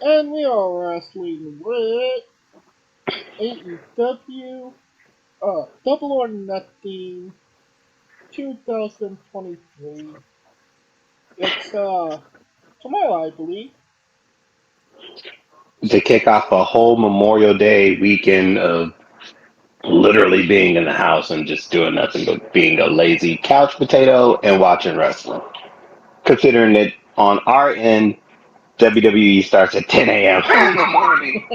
And we are wrestling with AEW Double or Nothing 2023. It's tomorrow, I believe. To kick off a whole Memorial Day weekend of literally being in the house and just doing nothing but being a lazy couch potato and watching wrestling. Considering that on our end, WWE starts at 10 a.m. in the morning.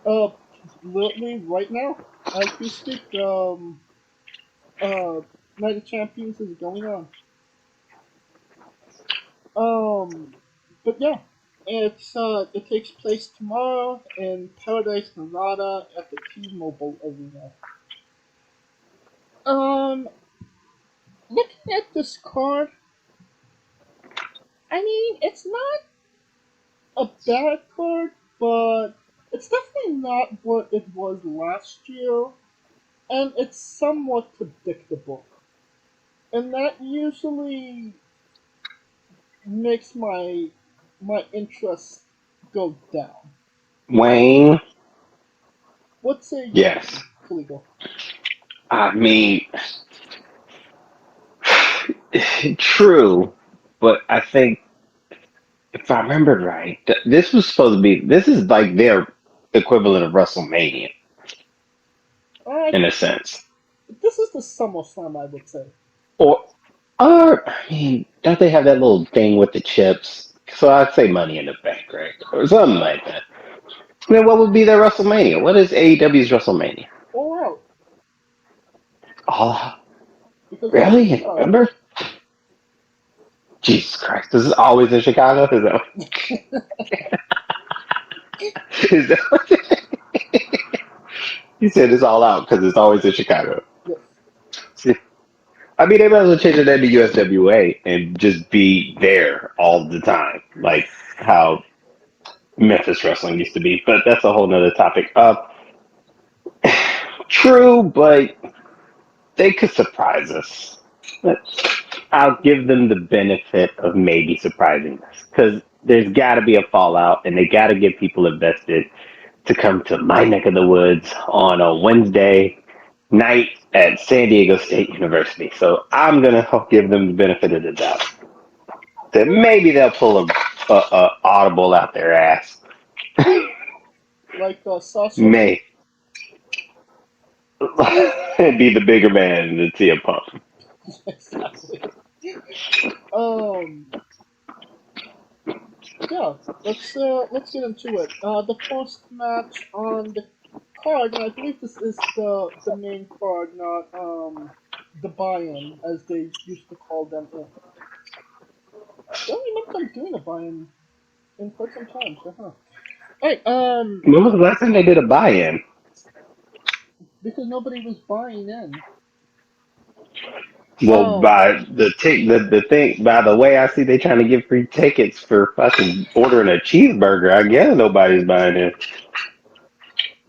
Uh, Literally right now, as we speak, uh, Night of Champions is going on. Um, but yeah, it takes place tomorrow in Paradise, Nevada, at the T-Mobile Arena. Um, Looking at this card, I mean, it's not a bad card, but it's definitely not what it was last year, and it's somewhat predictable. And that usually makes my interest go down. Wayne, What say you, yes. Kaligo? I mean, true, but I think if I remember right, this was supposed to be, this is like their equivalent of WrestleMania Uh, in a sense. this is the SummerSlam, I would say. Or, I mean, don't they have that little thing with the chips? So I'd say Money in the Bank, right? Or something like that. Then what would be their WrestleMania? What is AEW's WrestleMania? All out, Oh, because it's in really? In Chicago. November? Jesus Christ. This is always in Chicago? Is that what you said it's all out because it's always in Chicago? Yes. See, I mean, they might as well change it to USWA and just be there all the time, like how Memphis wrestling used to be. But that's a whole nother topic. True, but they could surprise us. But I'll give them the benefit of maybe surprising us because there's got to be a fallout, and they got to get people invested to come to my neck of the woods on a Wednesday night at San Diego State University. So I'm gonna give them the benefit of the doubt that maybe they'll pull a audible out their ass. Like Sasha. May and be the bigger man than CM Punk. Exactly. Um. Yeah. Let's get into it. The first match on the card, and I believe this is the main card, not the buy-in as they used to call them. I don't remember them doing a buy-in in quite some time. So, huh. All right. When was the last time they did a buy-in? Because nobody was buying in. Well, Um. by the thing, by the way, I see they trying to give free tickets for fucking ordering a cheeseburger. I guess nobody's buying it.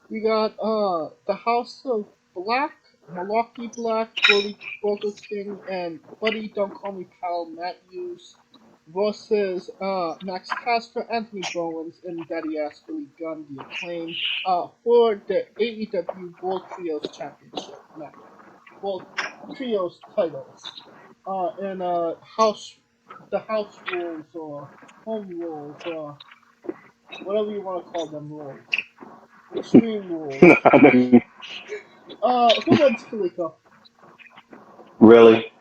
We got the House of Black, Milwaukee Black, Brody Burger King, and Buddy Don't Call Me Pal Matthews versus Max Caster, Anthony Bowens, and Daddy Ass Billy Gunn, the Acclaimed, for the AEW World Trios Championship match. World Trios titles. And the house rules or home rules or whatever you want to call them rules. Extreme rules. Who wins, Kalika? Really?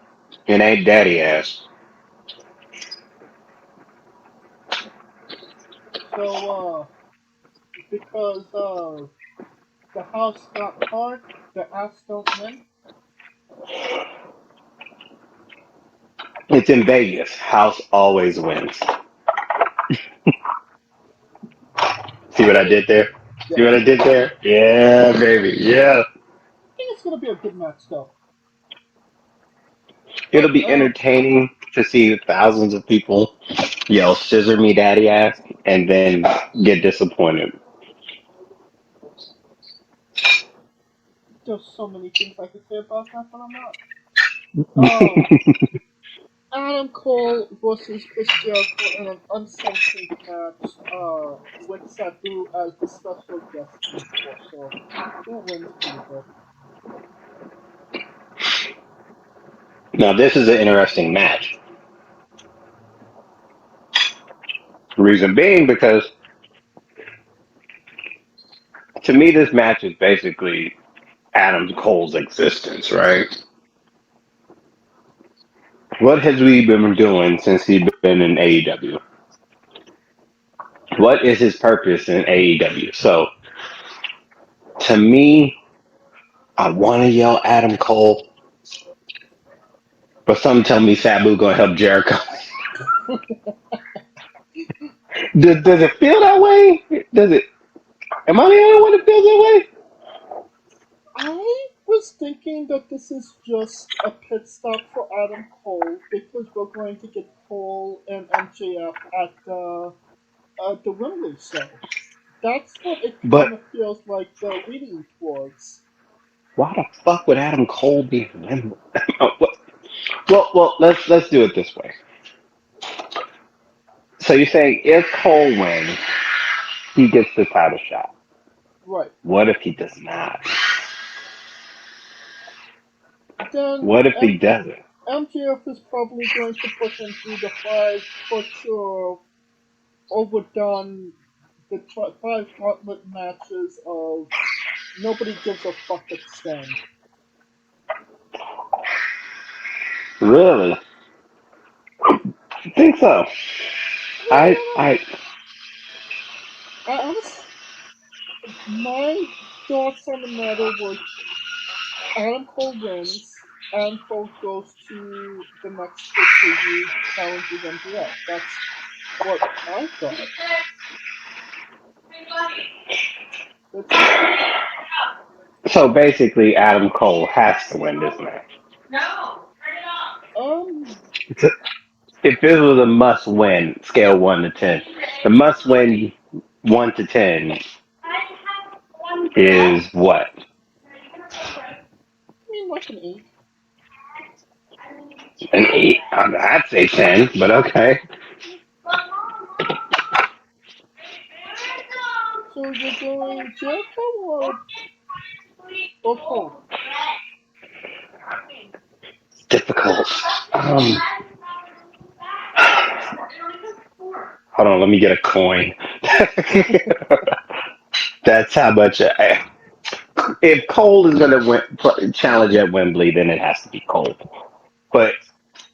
It ain't daddy ass. So, because the house got hard, the ass don't win. It's in Vegas. House always wins. See what I I did there? See yeah, what I did there? Yeah, baby. Yeah. think it's gonna be a good match though. All It'll right, be entertaining to see thousands of people yell "Scissor me, daddy ass" and then get disappointed. there's so many things I could say about that, but I'm not. Um, Adam Cole versus Chris Jericho in an unsanctioned match with Sabu as the special guest enforcer. Who wins, Kaliko? Now, this is an interesting match. Reason being because to me, this match is basically Adam Cole's existence, right? What has we been doing since he's been in AEW? What is his purpose in AEW? So, to me, I want to yell Adam Cole, but some tell me Sabu gonna help Jericho. Does it feel that way? Does it? Am I the only one that feels that way? I was thinking that this is just a pit stop for Adam Cole because we're going to get Cole and MJF at the Wembley show. That's what it But kind of feels like they're leading towards. why the fuck would Adam Cole be in Limbo? Well, let's do it this way. So you're saying if Cole wins, he gets the title shot. Right. What if he does not? Then What if he doesn't? MJF is probably going to put him through the five torture overdone five gauntlet matches of nobody gives a fuck extend. Really? I think so. I Yeah, I I honestly, my thoughts on the matter were Adam Cole wins. Adam Cole goes to the next pay per view, challenges MJF. That's what I thought. That's it. so basically Adam Cole has to win this match. Um, If this was a must win, scale 1 to 10, the must win 1 to 10 is what? I mean like an eight. An 8? I'd say 10, but okay. So you're going Jericho or Cole? Difficult. Um, Hold on, let me get a coin. That's how much. If Cole is going to challenge at Wembley, then it has to be Cole. But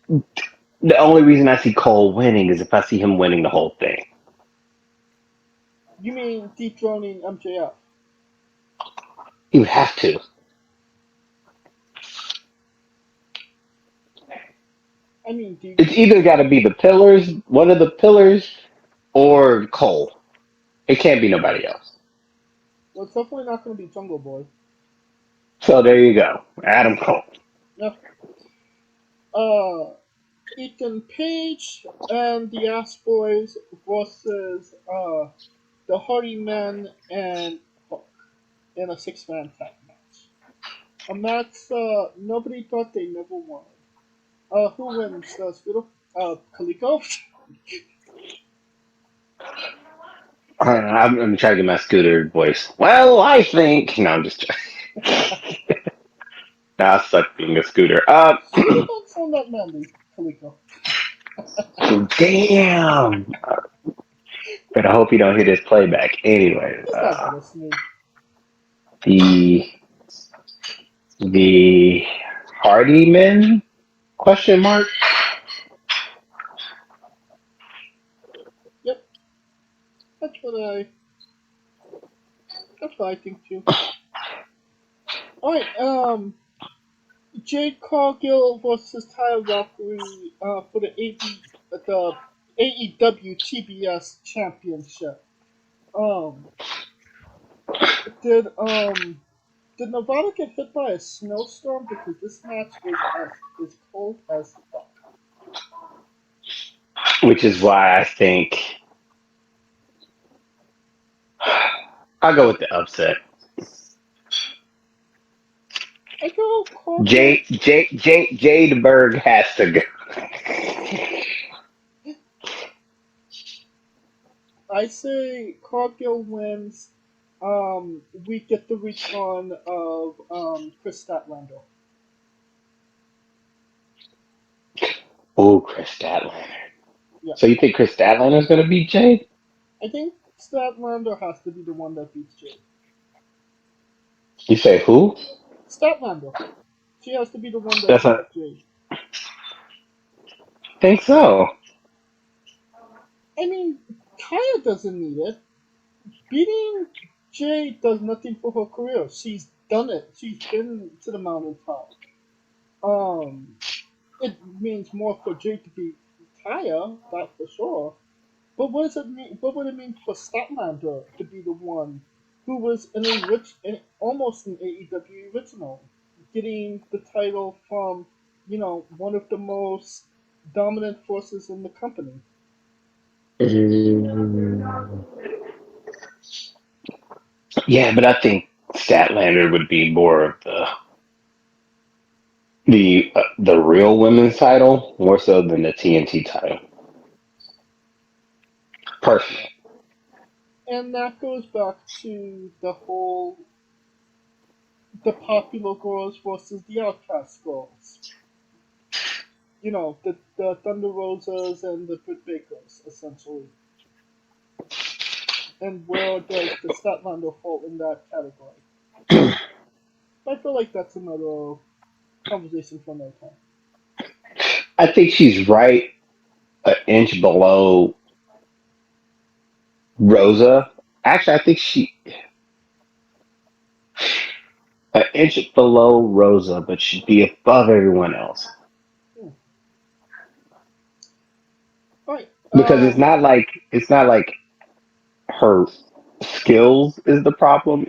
the only reason I see Cole winning is if I see him winning the whole thing. You mean dethroning MJF? You have to. I mean, do It's you? either got to be the pillars, one of the pillars, or Cole. It can't be nobody else. Well, it's definitely not going to be Jungle Boy. So there you go, Adam Cole. Okay. Uh, Ethan Page and the Ass Boys versus the Hardy Men and Hook in a six-man tag match. A match nobody thought they never won. Who wins, Scooter? Kaliko? I'm trying to get my Scooter voice. Well, I think. No, I'm just. Nah, I suck being a Scooter. You don't sound that manly, Kaliko. Damn. But I hope you don't hear this playback. Anyway, He's not listening. the the Hardy Men? Question mark. Yep, that's what I. That's what I think too. All right. Jade Cargill versus Tyler Valkyrie for the AEW TBS Championship. Um, did um did Nevada get hit by a snowstorm because this match is cold as fuck. Which is why I think I'll go with the upset. I go Cargill. Jadeberg has to go. I say Cargill wins. We get the return of Chris Statlander. Oh, Chris Statlander. Yeah, So you think Chris Statlander is going to beat Jade? I think Statlander has to be the one that beats Jade. You say who? Statlander. She has to be the one that That's beats a Jade. think so. I mean, Kaya doesn't need it. Beating Jade does nothing for her career. She's done it. She's been to the mountaintop. Um, it means more for Jade to beat Kaya, that for sure. But what does it mean? What would it mean for Statlander to be the one who was almost an AEW original, getting the title from one of the most dominant forces in the company? Mm. Yeah, but I think Statlander would be more of the real women's title more so than the TNT title. Personally, And that goes back to the popular girls versus the outcast girls. The Thunder Rosas and the Britt Bakers, essentially. And where does the Statlander fall in that category? I feel like that's another conversation for another time. I think she's right an inch below Rosa. Actually, I think she an inch below Rosa, but she'd be above everyone else Hmm. All right. because it's not like her skills is the problem.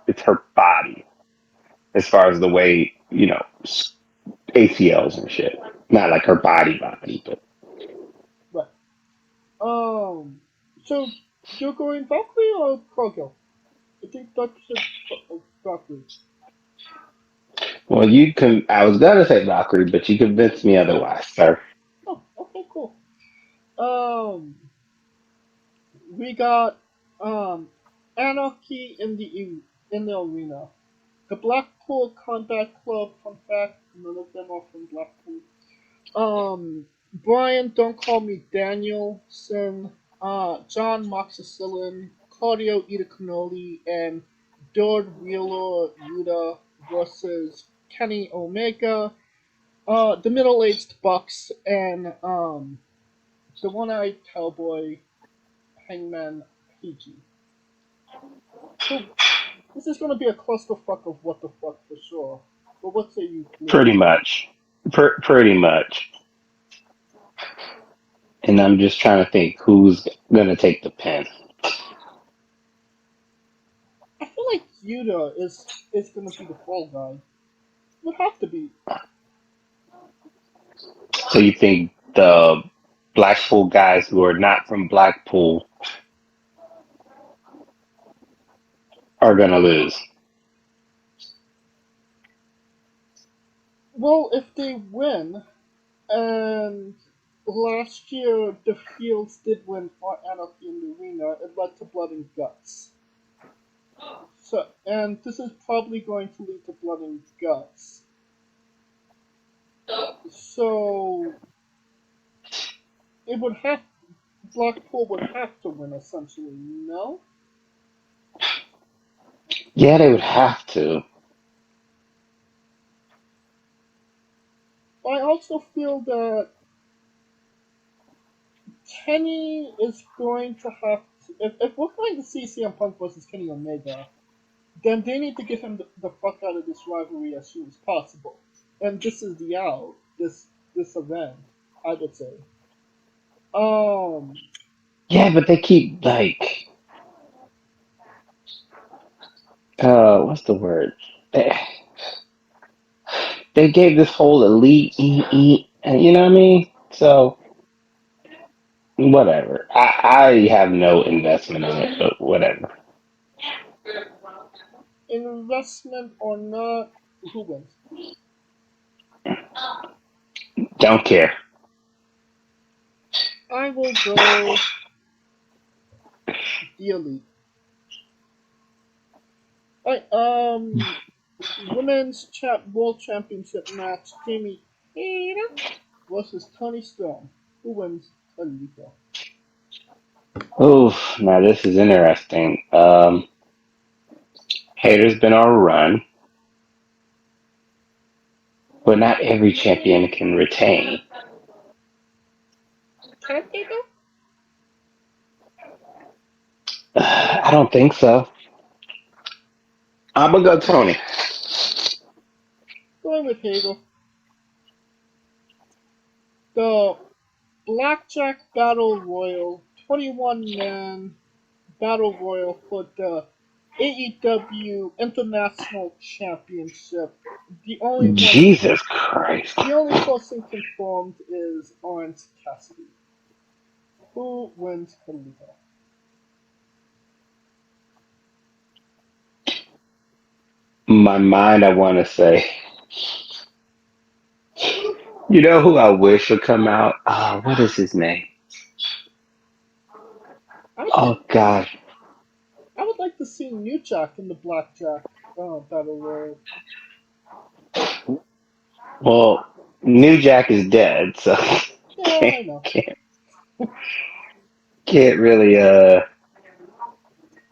It's her body as far as the way ACLs and shit. Not like her body, but Right. So you're going Valkyrie or Cargill? I think Doug said Valkyrie. well, you can. I was gonna say Valkyrie, but you convinced me otherwise, sir. Oh, okay, cool. Um, we got um Anarchy in the arena. The Blackpool Combat Club. Fun fact: none of them are from Blackpool. Brian, Don't Call Me Danielson, John Moxicillin, Claudio Ida Canoli, and Dord Wheeler Yuta versus Kenny Omega, the Middle Aged Bucks, and the One Eyed Cowboy, Hangman Page. So this is going to be a clusterfuck of what the fuck for sure. But what say you, Pretty Leo? much, pretty much. And I'm just trying to think who's gonna take the pin. I feel like Yuta is going to be the fall guy. Would have to be. So you think the Blackpool guys who are not from Blackpool are gonna lose? Well, if they win, and last year the Fields did win for Anarchy in the Arena, it led to Blood and Guts. And this is probably going to lead to Blood and Guts. So it would have Blackpool would have to win essentially. No, Yeah, they would have to. I also feel that Kenny is going to have to. If we're going to see CM Punk versus Kenny Omega, then they need to get him the fuck out of this rivalry as soon as possible. And this is the out. This event, I would say. Um, Yeah, but they keep like what's the word? They gave this whole elite and you know what I mean? So whatever. I have no investment in it, but whatever. investment or not, who wins? Don't care. I will go the Elite. Alright, women's world championship match: Jamie Hayter versus Tony Storm. Who wins Elite? Ooh, now this is interesting. Hater's been on a run, but not every champion can retain. Can they though? I don't think so. I'm gonna go Tony. Going with Hagel. The Blackjack Battle Royal, 21 man Battle Royal for the AEW International Championship. The only one, Jesus Christ. the only person confirmed is Orange Cassidy. Who wins Kalita? My mind, I want to say, you know who I wish would come out? What is his name? I would like Oh gosh. I would like to see New Jack in the Blackjack Battle Royal. Well, New Jack is dead, so Yeah, can't I know. can't can't really.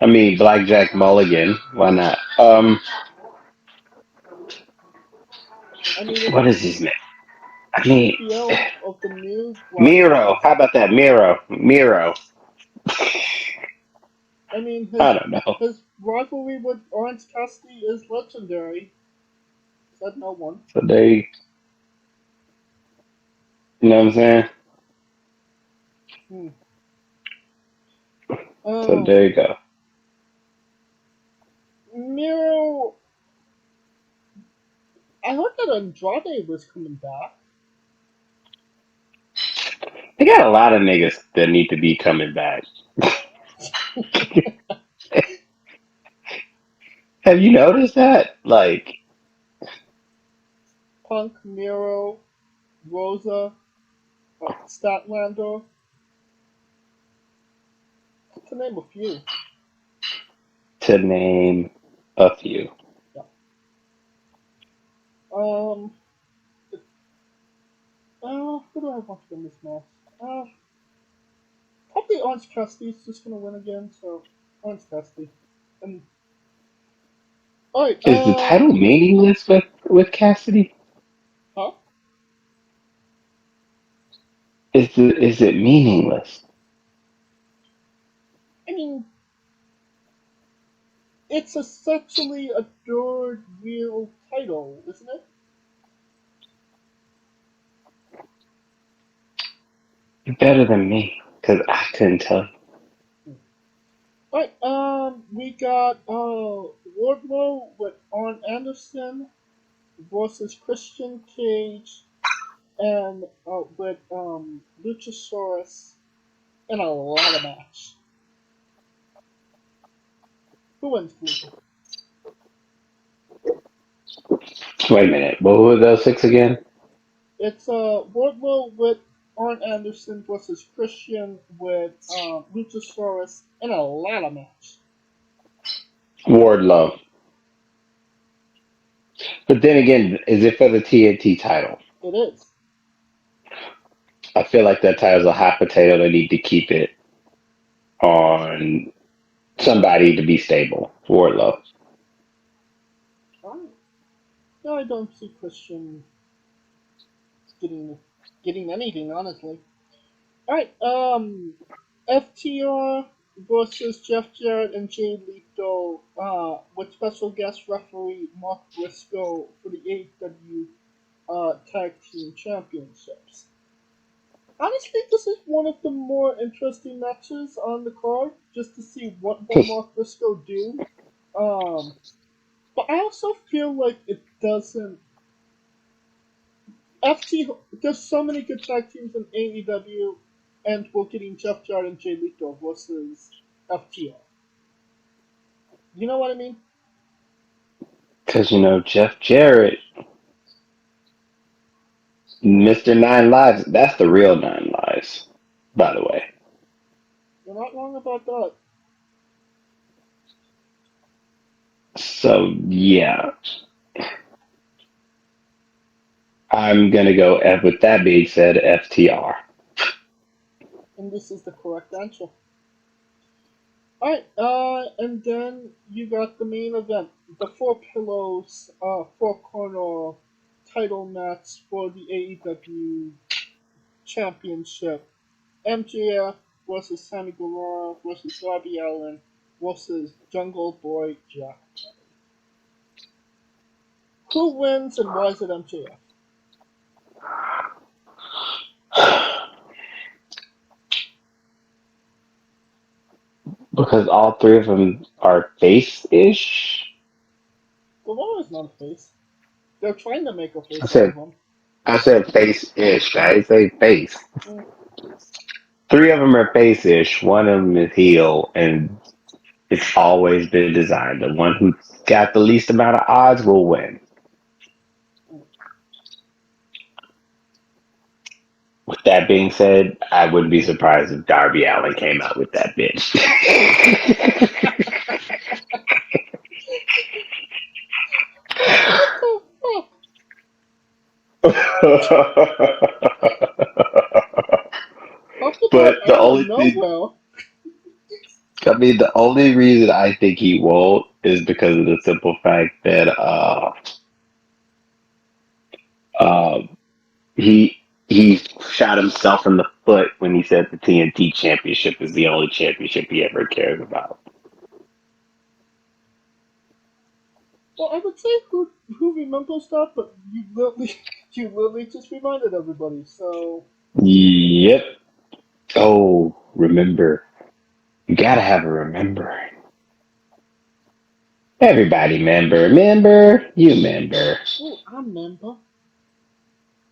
I mean, Blackjack Mulligan. Why not? I mean, if What is his name? I the mean, appeal of the new Blackjack Miro. is How about that? Miro. I mean, I don't know. his rivalry with Orange Cassidy is legendary. Said no one. So you know what I'm saying? Hmm. So there Um, you go. Miro. I heard that Andrade was coming back. They got a lot of niggas that need to be coming back. Have you noticed that? Like, Punk, Miro, Rosa, Statlander, to name a few. to name a few. Yeah. Um. Who do I want to win this match? Probably Orange Cassidy's just gonna win again. So Orange Cassidy. And all right. Is the title meaningless with Cassidy? Huh? Is it meaningless? I mean, it's essentially a third real title, isn't it? You're better than me, because I couldn't tell you. Alright, we got Wardlow with Arn Anderson versus Christian Cage and with Luchasaurus in a ladder match. Who wins, Lucha? Wait a minute. What were those six again? It's Wardlow with Arn Anderson versus Christian with Luchasaurus in a ladder match. Wardlow. But then again, is it for the TNT title? It is. I feel like that title's a hot potato. They need to keep it on somebody to be stable. Wardlow. Alright. No, I don't see Christian getting getting anything, honestly. Alright, FTR versus Jeff Jarrett and Jay Lethal, with special guest referee Mark Briscoe for the AEW Tag Team Championships. Honestly, this is one of the more interesting matches on the card, just to see what will Mark Briscoe do. Um, but I also feel like it doesn't. FT, there's so many good tag teams in AEW, and we're getting Jeff Jarrett and Jay Lethal versus FTR. You know what I mean? Because, Jeff Jarrett, Mr. Nine Lives, that's the real Nine Lives. by the way. You're not wrong about that. So yeah, I'm gonna go F. With that being said, FTR. And this is the correct answer. Alright, and then you got the main event. The Four Pillows, Four Corner title match for the AEW Championship. MJF versus Sammy Guevara versus Darby Allin versus Jungle Boy Jack. Who wins and why is it MJF? Because all three of them are face-ish. Guevara's not a face. They're trying to make a I face out of said him. I said face-ish. I didn't say face. Mm. Three of them are face-ish. One of them is heel, and it's always been designed. The one who got the least amount of odds will win. With that being said, I wouldn't be surprised if Darby Allin came out with that bitch. What the fuck? Off the But bat, the out of only thing, nowhere. I mean, the only reason I think he won't is because of the simple fact that uh, he shot himself in the foot when he said the TNT Championship is the only championship he ever cares about. Well, I would say who remembers that, but you literally just reminded everybody. So Yep. Oh, remember. You gotta have a remember. Everybody member. You member. oh, I remember.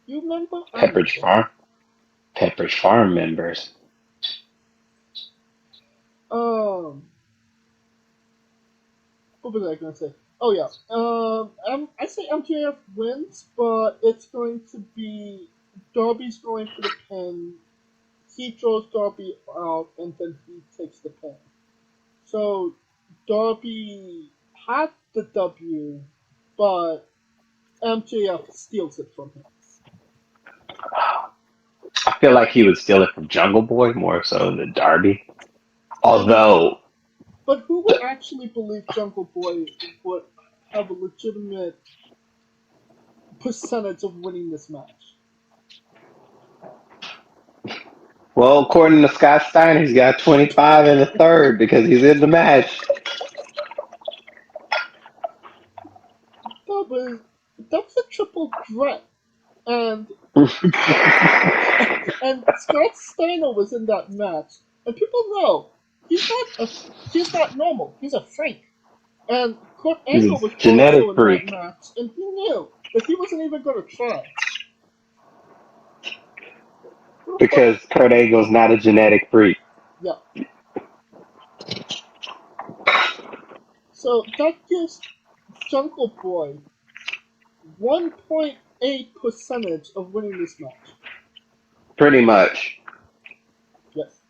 You remember? I Pepperidge remember. Farm. Pepperidge Farm members. Um, what was I gonna say? Oh yeah. I say MJF wins, but it's going to be Darby's going for the pin. He throws Darby out, and then he takes the pin. So Darby had the W, but MJF steals it from him. I feel like he would steal it from Jungle Boy more so than Darby. And Although, but who would actually believe Jungle Boy would have a legitimate percentage of winning this match? well, according to Scott Steiner, he's got 25 in the third because he's in the match. That was a triple threat, and and Scott Steiner was in that match, and people know he's not normal. He's a freak. And Kurt He's Angle was a also genetic in that freak match, and he knew that he wasn't even going to try. But because Kurt Angle's not a genetic freak. yeah, so that gives Jungle Boy 1.8 percentage of winning this match. Pretty much. Yes.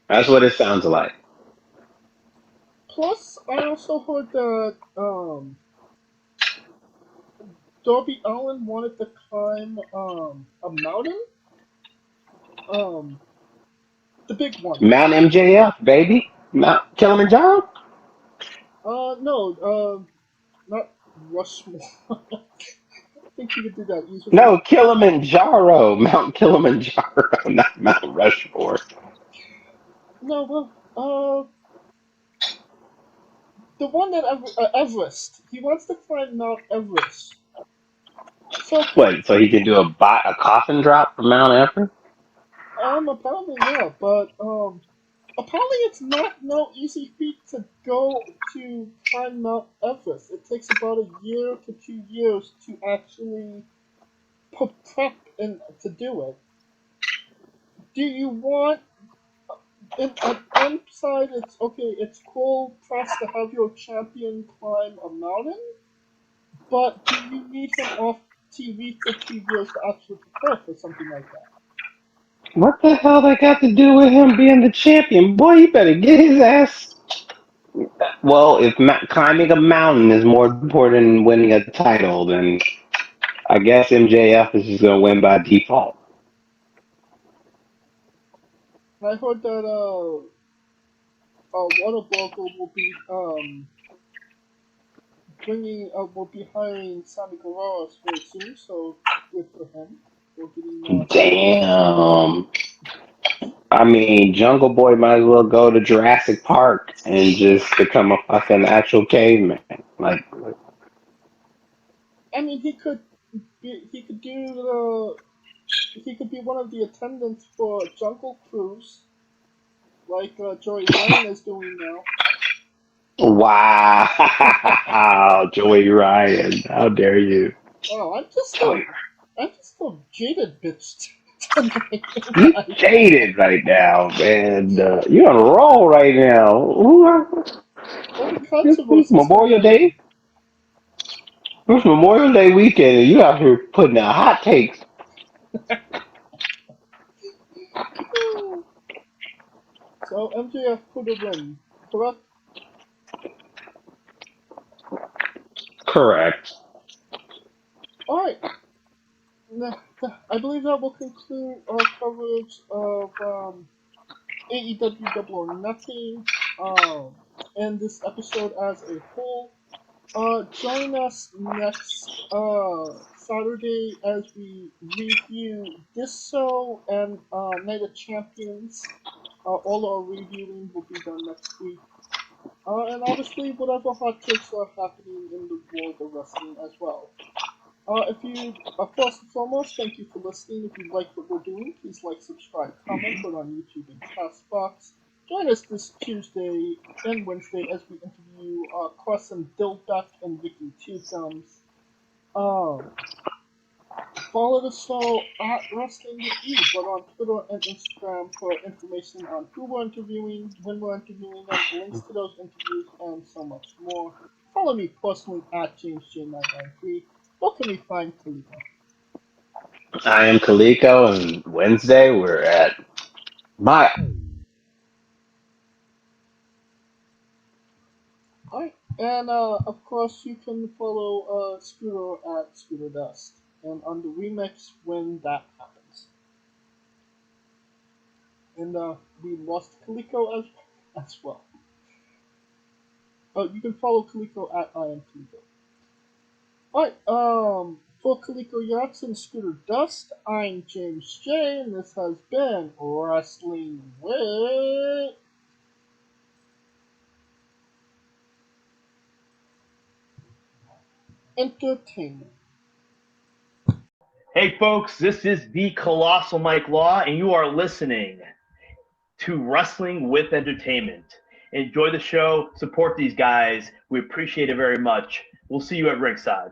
That's what it sounds like. Plus, I also heard that Darby Allin wanted to climb a mountain, um, the big one. Mount MJF, baby. Mount Kilimanjaro? No, not Rushmore. I think you could do that easily. No, Kilimanjaro. Mount Kilimanjaro, not Mount Rushmore. No, well, the one that Everest. He wants to climb Mount Everest. So What, so he can do a coffin drop from Mount Everest? apparently yeah, but apparently it's not no easy feat to go to climb Mount Everest. It takes about a year to 2 years to actually prep and to do it. Do you want at one side it's okay, it's cool press to have your champion climb a mountain, but do you need him off TV for 2 years to actually prepare for something like that? What the hell that got to do with him being the champion? Boy, you better get his ass. Well, if climbing a mountain is more important than winning a title, then I guess MJF is just gonna win by default. I heard that Whataburger will be hiring Sammy Guevara very soon, so good for him for getting Sammy as a manager. Damn. I mean, Jungle Boy might as well go to Jurassic Park and just become a fucking actual caveman. Like, I mean, he could do he could be one of the attendants for Jungle Cruise, like Joey Ryan is doing now. wow, Joey Ryan, how dare you? Oh, Joey, I'm just a jaded bitch tonight, you guys. jaded right now, man. You on a roll right now. All the It's controversies Memorial already. Day. It's Memorial Day weekend, and you out here putting out hot takes. So MJF put a win, correct? Correct. All right. I believe that will conclude our coverage of AEW Double or Nothing and this episode as a whole. Join us next Saturday as we review this show and Night of Champions. All our reviewing will be done next week. And obviously, whatever hot takes are happening in the world of wrestling as well. If you, First and foremost, thank you for listening. If you like what we're doing, please like, subscribe, comment, both on YouTube and Castbox. Join us this Tuesday and Wednesday as we interview Carson Dilbeck and Vicky Two Thumbs. Um, Follow the show at Wrestling with E, but on Twitter and Instagram for information on who we're interviewing, when we're interviewing them, links to those interviews, and so much more. Follow me personally at JamesJ993. Where can we find Kaliko? I am Kaliko, and Wednesday we're at my Alright, and of course you can follow Scooter at Scooter Dust, and on the remix when that happens. And we lost Kaliko as well. You can follow Kaliko at I am Kaliko. Alright, for Kaliko Yachts and Scooter Dust, I'm James J, and this has been Wrestling with Entertainment. Hey, folks, this is the Colossal Mike Law, and you are listening to Wrestling with Entertainment. Enjoy the show. Support these guys. We appreciate it very much. We'll see you at ringside.